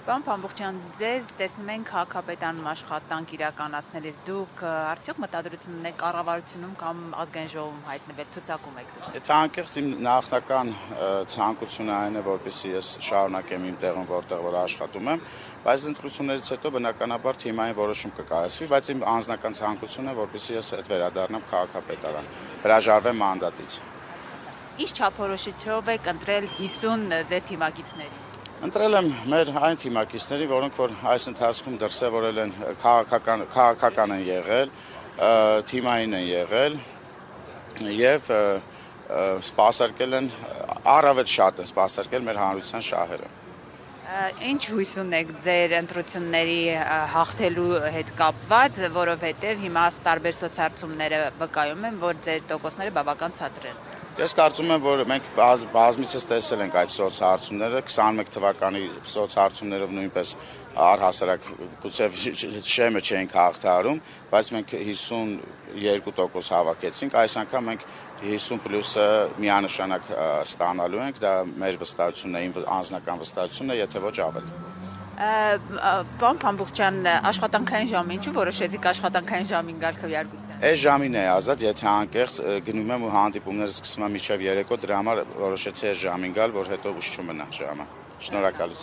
Պարոն Փամբուխչյան, ձեզ տեսնում ենք քաղաքապետարանում աշխատանք իրականացնելիս, դուք արդյոք մտադրություն ունեք կառավարությունում կամ ազգային ժողովում հայտնվել, ցուցակում եք դուք։ Եթե անկեղծ իմ նախնական ցանկությունը այն է, որպեսզի ես շարունակեմ իմ տեղում, որտեղ որ աշխատում եմ, բայց ընտրություններից հետո բնականաբար թիմային որոշում կկայացվի, բայց իմ անձնական ցանկությունն է, որպեսզի ես հետ վերադառնամ քաղաքապետարան, հրաժարվեմ մանդատից։ Ինչ չափորոշիչով եք ընտրել 50 ձեր թիմակիցների։ Ընտրել եմ մեր այն թիմակիցների, որոնք որ այս ընթացքում դրսևորել են քաղաքական են եղել, թիմային են եղել եւ սպասարկել են առավել շատ են սպասարկել մեր հանրության շահերը։ Ինչ հույս ունեք ձեր ընտրությունների հաղթելու հետ կապված, որովհետև հիմա տարբեր սոցհարցումները վկայում են, որ ձեր տոկոսները բավական ցածր են։ Ես կարծում եմ, որ մենք բազմիցս տեսել ենք այդ սոցհարցումները, 21 թվականի սոցհարցումներով նույնպես առհասարակ գուցե շեմը չէինք հաղթահարում, բայց մենք 52% հավաքեցինք, այս անգամ մենք 50+-ը միանշանակ ստանալու ենք, դա մեր վստահությունն է, իմ անձնական վստահությունն է, եթե ոչ ավել։ Պարոն Փամբուխչյան, աշխատանքային ժամը ինչու որոշեցիք աշխատանքային ժամին գալ քվեարկության։ Այս ժամին է ազատ, եթե անկեղծ գնում եմ ու հանդիպումները սկսում եմ մինչև երեկո, դրա համար որոշեցի այս ժամին գալ, որ հետո ուշ չմնա ժամը։ Շնորհակալություն։